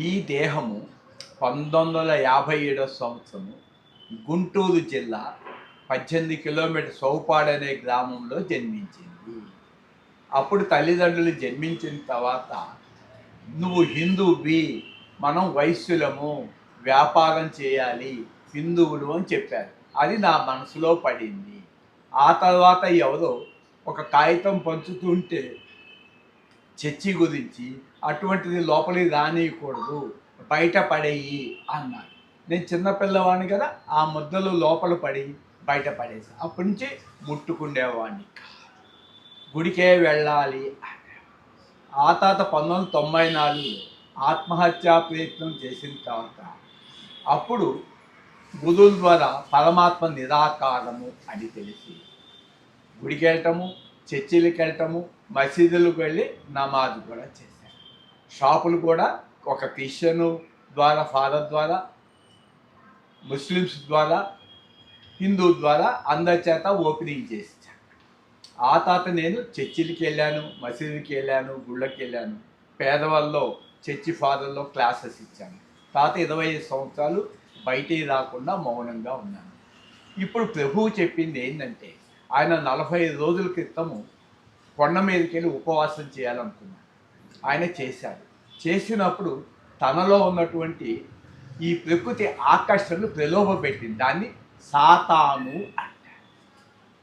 ఈ దేహము 1957 సంవత్సరము గుంటూరు జిల్లా 18 కిలోమీటర్ సౌపాడు అనే గ్రామంలో జన్మించింది. అప్పుడు తల్లిదండ్రులు జన్మించిన తర్వాత నువ్వు హిందూవి, మనం వైశ్యులము, వ్యాపారం చేయాలి, హిందువులు అని చెప్పారు. అది నా మనసులో పడింది. ఆ తర్వాత ఎవరో ఒక కాగితం పంచుతుంటే చర్చి గురించి అటువంటిది లోపలికి రానియకూడదు, బయట పడేయి అన్నారు. నేను చిన్నపిల్లవాడిని కదా, ఆ ముద్దలు లోపల పడి బయట పడేసి అప్పటి నుంచి ముట్టుకుండేవాడిని. గుడికే వెళ్ళాలి. ఆ తర్వాత 1994 ఆత్మహత్యా ప్రయత్నం చేసిన తర్వాత అప్పుడు గురువుల ద్వారా పరమాత్మ నిరాకారము అని తెలిసి గుడికి వెళ్ళటము, చర్చిలకు వెళ్ళటము, మసీదులకు వెళ్ళి నమాజ్ కూడా చేశాను. షాపులు కూడా ఒక క్రిస్టియన్ ద్వారా, ఫాదర్ ద్వారా, ముస్లిమ్స్ ద్వారా, హిందూ ద్వారా అందరి చేత ఓపెనింగ్ చేశాను. ఆ తర్వాత నేను చర్చిలకి వెళ్ళాను, మసీదుకి వెళ్ళాను, గుళ్ళకి వెళ్ళాను. పేదవాళ్ళలో చర్చి ఫాదర్లో క్లాసెస్ ఇచ్చాను. తర్వాత 25 సంవత్సరాలు బయటికి రాకుండా మౌనంగా ఉన్నాను. ఇప్పుడు ప్రభువు చెప్పింది ఏంటంటే, ఆయన 45 రోజుల క్రితము కొండ మీదకి వెళ్ళి ఉపవాసం చేయాలనుకున్నాడు. ఆయన చేశాడు. చేసినప్పుడు తనలో ఉన్నటువంటి ఈ ప్రకృతి ఆకర్షణలు ప్రలోభపెట్టింది. దాన్ని సాతాను అంటారు.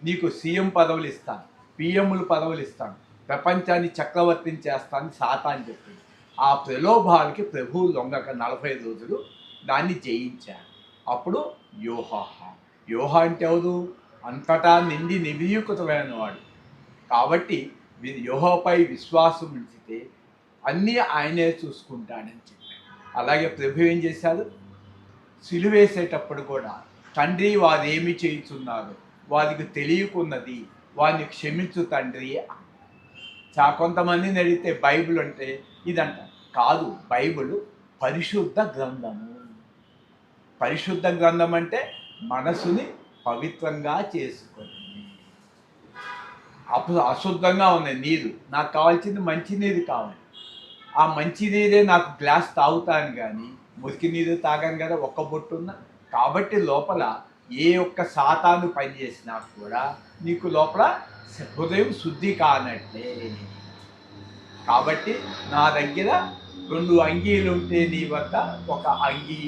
నీకు సీఎం పదవులు ఇస్తాను, పిఎంలు పదవులు ఇస్తాను, ప్రపంచాన్ని చక్రవర్తిని చేస్తానని సాతాను చెప్పింది. ఆ ప్రలోభాలకి ప్రభువు లొంగక 45 రోజులు దాన్ని జయించారు. అప్పుడు యోహ అంటే ఎవరు? అంతటా నిండి నిబిడీకృతమైన వాడు. కాబట్టి యోహోపై విశ్వాసం ఉంచితే అన్నీ ఆయనే చూసుకుంటాడని చెప్పాడు. అలాగే ప్రభు ఏం చేశాడు? సిలువేసేటప్పుడు కూడా తండ్రి వారేమి చేయుచున్నారు, వారికి తెలియకున్నది, వారిని క్షమించు తండ్రి. కొంతమందిని అడిగితే బైబిల్ అంటే ఇదంట. కాదు, బైబిల్ పరిశుద్ధ గ్రంథము. పరిశుద్ధ గ్రంథం అంటే మనసుని పవిత్రంగా చేసుకుంది. అశుద్ధంగా ఉన్నాయి నీరు, నాకు కావాల్సింది మంచి నీరు కావాలి. ఆ మంచి నీరే నాకు గ్లాస్ తాగుతాను, కానీ మురికి నీరు తాగాను కదా, ఒక్క బొట్టున్నా. కాబట్టి లోపల ఏ ఒక్క సాతాను పనిచేసినా కూడా నీకు లోపల హృదయం శుద్ధి కానట్లే. కాబట్టి నా దగ్గర 2 అంగీలు ఉంటే నీ వద్ద ఒక అంగీ,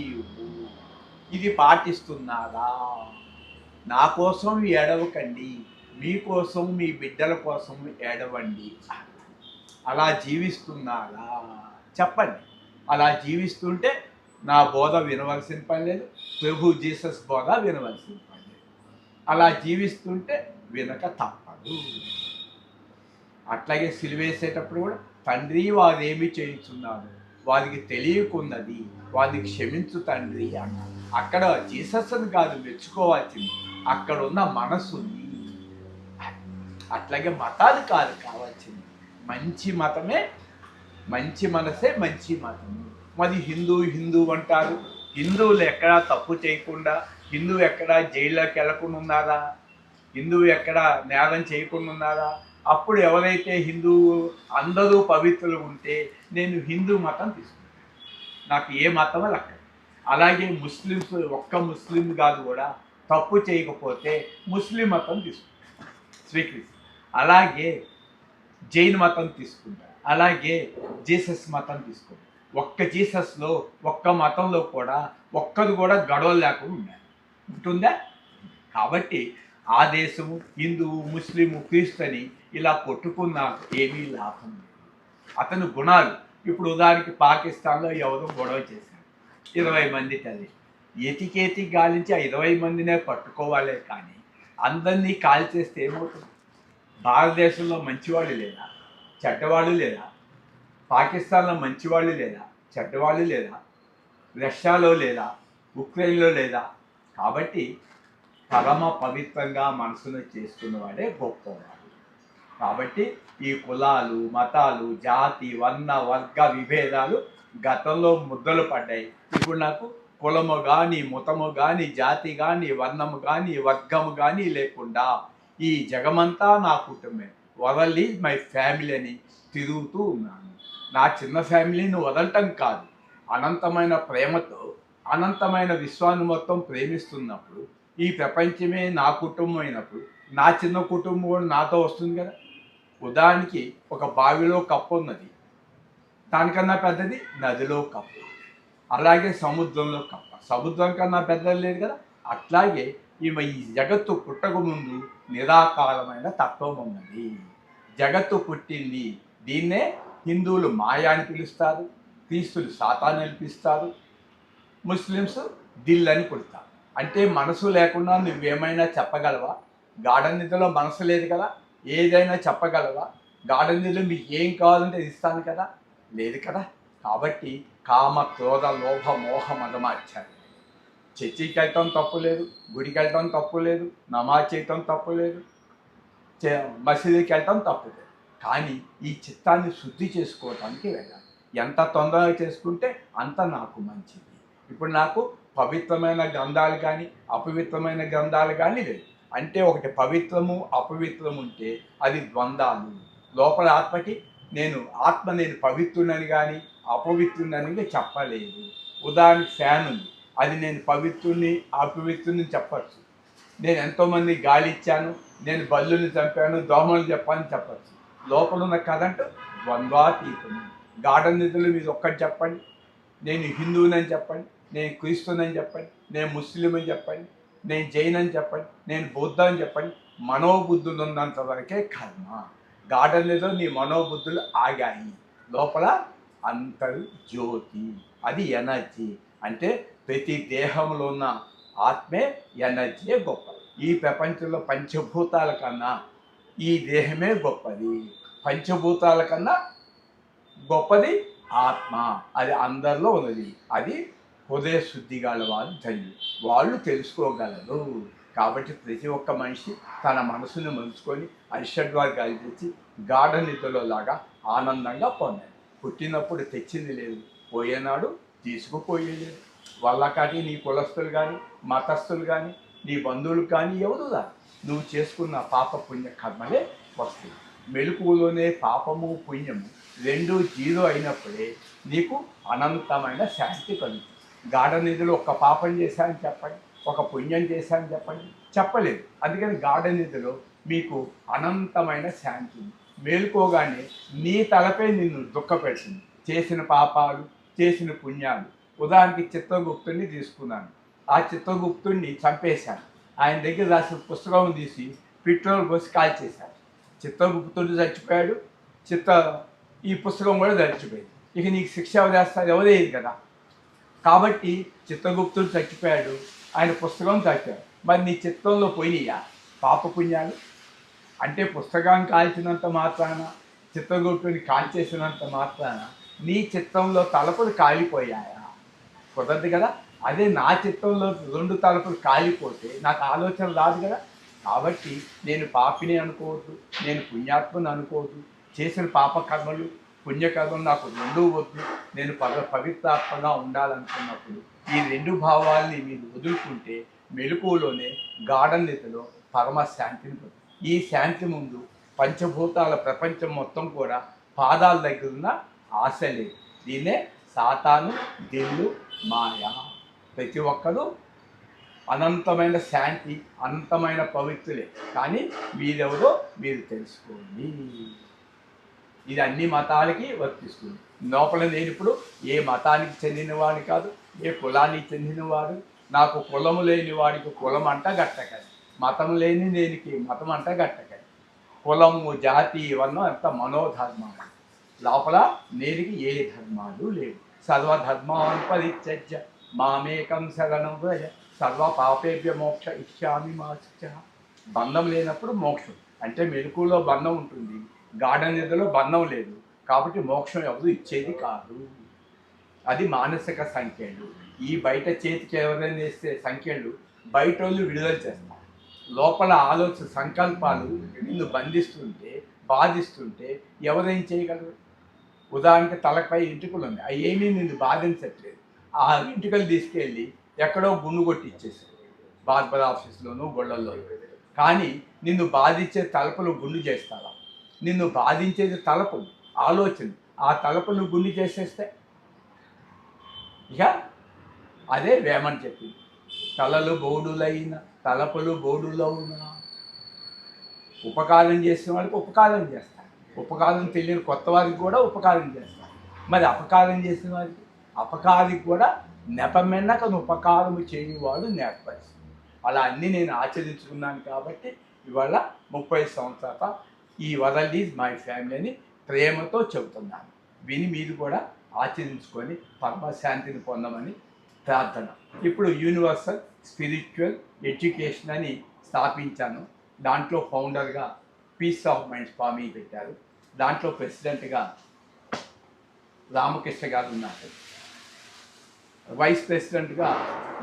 ఇది పాటిస్తున్నారా? నా కోసం ఏడవకండి, మీకోసం, మీ బిడ్డల కోసం ఏడవండి. అలా జీవిస్తున్నారా? చెప్పండి. అలా జీవిస్తుంటే నా బోధ వినవలసిన పని లేదు, ప్రభు జీసస్ బోధ వినవలసిన పని లేదు. అలా జీవిస్తుంటే వినక తప్పదు. అట్లాగే సిలువేసేటప్పుడు కూడా తండ్రి వారేమి చేయుచున్నారు, వారికి తెలియకున్నది, వారిని క్షమించు తండ్రి అన్నారు. అక్కడ జీసస్ని కాదు మెచ్చుకోవాల్సింది, అక్కడ ఉన్న మనసుని. అట్లాగే మతాలు కాదు కావాల్సింది, మంచి మతమే, మంచి మనసే మంచి మతము. మరి హిందూ అంటారు. హిందువులు ఎక్కడా తప్పు చేయకుండా, హిందువు ఎక్కడా జైల్లోకి వెళ్ళకుండా ఉన్నారా? హిందువు ఎక్కడా నేరం చేయకుండా ఉన్నారా? అప్పుడు ఎవరైతే హిందువు అందరూ పవిత్రులు ఉంటే నేను హిందూ మతం తీసుకుంటాను, నాకు ఏ మతం అక్కడ. అలాగే ముస్లిమ్స్, ఒక్క ముస్లిం కాదు కూడా తప్పు చేయకపోతే ముస్లిం మతం తీసుకుంటాను, స్వీకరిస్తాను. అలాగే జైన్ మతం తీసుకుంటారు, అలాగే జీసస్ మతం తీసుకుంటారు. ఒక్క జీసస్లో, ఒక్క మతంలో కూడా ఒక్కరు కూడా గొడవలు లేకుండా ఉంటుందా? కాబట్టి ఆ దేశము హిందువు, ముస్లిము, క్రీస్తని ఇలా కొట్టుకున్నా ఏమీ లాభం లేదు. అతని గుణాలు, ఇప్పుడు ఉదాహరణకి పాకిస్తాన్లో ఎవరో గొడవ చేశారు, 20 మంది తల్లి ఎతికేతి గాలించి ఆ 20 మందినే పట్టుకోవాలే, కానీ అందరినీ కాల్ చేస్తే ఏమవుతుంది? భారతదేశంలో మంచివాళ్ళు లేదా, చెడ్డవాళ్ళు లేదా? పాకిస్తాన్లో మంచివాళ్ళు లేదా, చెడ్డవాళ్ళు లేదా? రష్యాలో లేదా, ఉక్రెయిన్లో లేదా? కాబట్టి పరమ పవిత్రంగా మనసును చేసుకున్నవాడే గొప్పవాడు. కాబట్టి ఈ కులాలు, మతాలు, జాతి, వర్ణ, వర్గ విభేదాలు గతంలో ముద్దలు పడ్డాయి. ఇప్పుడు నాకు కులము కానీ, మతము కానీ, జాతి కానీ, వర్ణము కానీ, వర్గము కానీ లేకుండా ఈ జగమంతా నా కుటుంబమే, వదలి మై ఫ్యామిలీ అని తిరుగుతూ ఉన్నాను. నా చిన్న ఫ్యామిలీని వదలటం కాదు, అనంతమైన ప్రేమతో అనంతమైన విశ్వాన్ని మొత్తం ప్రేమిస్తున్నప్పుడు ఈ ప్రపంచమే నా కుటుంబం అయినప్పుడు నా చిన్న కుటుంబం కూడా నాతో వస్తుంది కదా. ఉదాహరణకి ఒక బావిలో కప్పు ఉన్నది, దానికన్నా పెద్దది నదిలో కప్ప. అలాగే సముద్రంలో కప్ప, సముద్రం కన్నా పెద్దది లేదు కదా. అట్లాగే ఈ జగత్తు పుట్టక ముందు నిరాకారమైన తత్వం ఉన్నది. జగత్తు పుట్టింది, దీన్నే హిందువులు మాయా అని పిలుస్తారు, క్రీస్తులు సాతాన్ అని పిలుస్తారు, ముస్లిమ్స్ దిల్ అని పుడతారు. అంటే మనసు లేకుండా నువ్వేమైనా చెప్పగలవా? గాఢ నిద్రలో మనసు లేదు కదా, ఏదైనా చెప్పగలవా? గాఢ నిద్రలో మీకు ఏం కావాలంటే ఇస్తాను కదా, లేదు కదా. కాబట్టి కామ క్రోధ లోభ మోహ మదమాచారు. చర్చికి వెళ్ళటం తప్పు లేదు, గుడికి వెళ్ళటం తప్పు లేదు, నమాజ్ చేయటం తప్పు లేదు, మసీదుకి వెళ్ళటం తప్పు లేదు. కానీ ఈ చిత్తాన్ని శుద్ధి చేసుకోవటానికి వెళ్ళాలి. ఎంత తొందరగా చేసుకుంటే అంత నాకు మంచిది. ఇప్పుడు నాకు పవిత్రమైన గ్రంథాలు కానీ అపవిత్రమైన గ్రంథాలు కానీ లేదు. అంటే ఒకటి పవిత్రము అపవిత్రము ఉంటే అది ద్వంద్వాలు. లోపల ఆత్మకి నేను పవిత్రునని కానీ అపవిత్రునని చెప్పలేదు. ఉదాహరణకి ఫ్యాన్ ఉంది, అది నేను పవిత్రుని అపవిత్రుని చెప్పచ్చు. నేను ఎంతోమంది గాలి ఇచ్చాను, నేను బల్లుని చంపాను, దోమలు చెప్పాలని చెప్పచ్చు. లోపల ఉన్న కరెంటు ద్వంద్వాతీతము. గాఢ నిధులు మీరు ఒక్కటి చెప్పండి, నేను హిందువునని చెప్పండి, నేను క్రీస్తునని చెప్పండి, నేను ముస్లిం అని చెప్పండి, నేను జైన్ అని చెప్పండి, నేను బౌద్ధ అని చెప్పండి. మనోబుద్ధులు ఉన్నంత వరకే కర్మ. గాఢ నిధులు నీ మనోబుద్ధులు ఆగాయి. లోపల అంతరు జ్యోతి, అది ఎనర్జీ. అంటే ప్రతి దేహంలో ఉన్న ఆత్మే ఎనర్జీయే గొప్పది. ఈ ప్రపంచంలో పంచభూతాల కన్నా ఈ దేహమే గొప్పది. పంచభూతాల కన్నా గొప్పది ఆత్మ, అది అందరిలో ఉన్నది. అది హృదయ శుద్ధి గల వాళ్ళు ధన్యులు, వాళ్ళు తెలుసుకోగలరు. కాబట్టి ప్రతి ఒక్క మనిషి తన మనసును మంచుకొని అరిషడ్వారు గాలి తెచ్చి గాఢ నిద్రలో లాగా ఆనందంగా పొందాలి. పుట్టినప్పుడు తెచ్చింది లేదు, పోయేనాడు తీసుకుపోయేది. వాళ్ళకాటి నీ కులస్తులు కానీ మతస్థులు కానీ నీ బంధువులు కానీ ఎవరు రాదు. నువ్వు చేసుకున్న పాప పుణ్య కర్మలే వస్తాయి. మెలకువలోనే పాపము పుణ్యము రెండు జీరో అయినప్పుడే నీకు అనంతమైన శాంతి కలుగుతుంది. గాఢ నిధిలో ఒక పాపం చేశానని చెప్పండి, ఒక పుణ్యం చేశానని చెప్పండి, చెప్పలేదు. అందుకని గాఢ నిధిలో మీకు అనంతమైన శాంతి. మేలుకోగానే నీ తలపై నిన్ను దుఃఖపెడుతుంది చేసిన పాపాలు చేసిన పుణ్యాలు. ఉదాహరణకి చిత్రగుప్తుడిని తీసుకున్నాను, ఆ చిత్రగుప్తుడిని చంపేశాను. ఆయన దగ్గర రాసిన పుస్తకం తీసి పెట్రోల్ పోసి కాల్చేశాను. చిత్రగుప్తుడు చచ్చిపోయాడు, ఈ పుస్తకం కూడా చచ్చిపోయింది. ఇక నీకు శిక్ష ఎవరు వేస్తారు? ఎవరేది కదా. కాబట్టి చిత్రగుప్తుడు చచ్చిపోయాడు, ఆయన పుస్తకం చచ్చాడు. మరి నీ చిత్రంలో పోయినాయా పాపపుణ్యాలు? అంటే పుస్తకాన్ని కాల్చినంత మాత్రాన, చిత్రగుప్తుడిని కాల్చేసినంత మాత్రాన నీ చిత్రంలో తలుపులు కాలిపోయాయా? కుదరదు కదా. అదే నా చిత్రంలో 2 తలుపులు కాలిపోతే నాకు ఆలోచన రాదు కదా. కాబట్టి నేను పాపిని అనుకోవద్దు, నేను పుణ్యాత్మని అనుకోవద్దు. చేసిన పాపకర్మలు పుణ్యకర్మలు నాకు రెండూ వద్దు. నేను పవిత్రాత్మగా ఉండాలనుకున్నప్పుడు ఈ 2 భావాల్ని మీరు వదులుకుంటే మెలకువలోనే గాఢ నిధిలో పరమశాంతిని పొందుతారు. ఈ శాంతి ముందు పంచభూతాల ప్రపంచం మొత్తం కూడా పాదాల దగ్గర ఉన్న ఆశ లేదు. దీన్నే సాతాను, దిల్లు, మాయ. ప్రతి ఒక్కరూ అనంతమైన శాంతి, అనంతమైన పవిత్రులే. కానీ మీరెవరో మీరు తెలుసుకోండి. ఇది అన్ని మతాలకి వర్తిస్తుంది. లోపల నేను ఇప్పుడు ఏ మతానికి చెందినవాడిని కాదు, ఏ కులానికి చెందినవాడు. నాకు కులము లేని వాడికి కులం అంట గట్టకని, మతం లేని దేనికి మతం అంట గట్టకని. కులము జాతి వర్ణం అంత మనోధర్మాలు. లోపల నేనికి ఏ ధర్మాలు లేవు. సర్వధర్మాన్ పరిత్యజ్య మామేకం శరణం వ్రజ సర్వ పాపేభ్య మోక్ష ఇష్యామి మా శుచః. బంధం లేనప్పుడు మోక్షం. అంటే మెలకువలో బంధం ఉంటుంది, గాఢ నిద్రలో బంధం లేదు. కాబట్టి మోక్షం ఎవరు ఇచ్చేది కాదు. అది మానసిక సంఖ్యలు. ఈ బయట చేతికి ఎవరైనా వేస్తే సంఖ్యలు బయట వాళ్ళు విడుదల చేస్తారు. లోపల ఆలోచన సంకల్పాలు నిన్ను బంధిస్తుంటే, బాధిస్తుంటే ఎవరేం చేయగలరు? ఉదాహరణకి తలపై ఎంటుకలు ఉన్నాయి, అవి ఏమీ నిన్ను బాధించట్లేదు. ఆ ఎంటుకలు తీసుకెళ్ళి ఎక్కడో గుండు కొట్టి ఇచ్చేసారు, బార్బర్ ఆఫీస్లోనూ గొళ్ళల్లో. కానీ నిన్ను బాధించే తలపులు గుండు చేస్తారా? నిన్ను బాధించేది తలపులు, ఆలోచన. ఆ తలపులు గుండు చేసేస్తే ఇక అదే వేమని చెప్పింది. తలలు బోడులైన తలపులు బోడులవున. ఉపకారం చేసిన వాళ్ళకి ఉపకారం చేస్తారు, ఉపకారం తెలియని కొత్త వారికి కూడా ఉపకారం చేస్తారు. మరి అపకారం చేసిన వారికి అపకారికి కూడా నెపమెన్నకను ఉపకారము చేయవాడు నేర్పరి. అలా అన్నీ నేను ఆచరించుకున్నాను కాబట్టి ఇవాళ 30 సంవత్సరాల ఈ వరల్డ్ ఈజ్ మై ఫ్యామిలీ అని ప్రేమతో చెబుతున్నాను. విని మీరు కూడా ఆచరించుకొని పరమశాంతిని పొందమని ప్రార్థన. ఇప్పుడు యూనివర్సల్ స్పిరిచువల్ ఎడ్యుకేషన్ అని స్థాపించాను. దాంట్లో ఫౌండర్గా పీస్ ఆఫ్ మైండ్ స్వామి పెట్టారు. దాంట్లో ప్రెసిడెంట్గా రామకృష్ణ గారు ఉన్నారు. వైస్ ప్రెసిడెంట్గా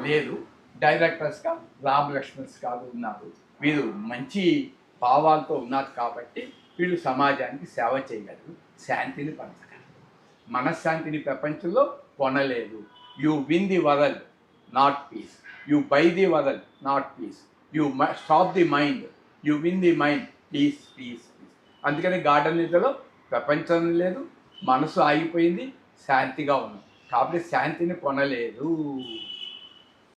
లేదు, డైరెక్టర్స్గా రామలక్ష్మణ్ గారు ఉన్నారు. వీరు మంచి భావాలతో ఉన్నారు కాబట్టి వీళ్ళు సమాజానికి సేవ చేయగలరు, శాంతిని పంచగలరు. మనశ్శాంతిని ప్రపంచంలో కొనలేదు. You win the world, not peace. You buy the world, not peace. You stop the mind, you win the mind, peace peace peace. అందుకని గార్డెన్ నిద్రలో ప్రపంచం లేదు, మనసు ఆగిపోయింది, శాంతిగా ఉంది. కాబట్టి శాంతిని కొనలేదు.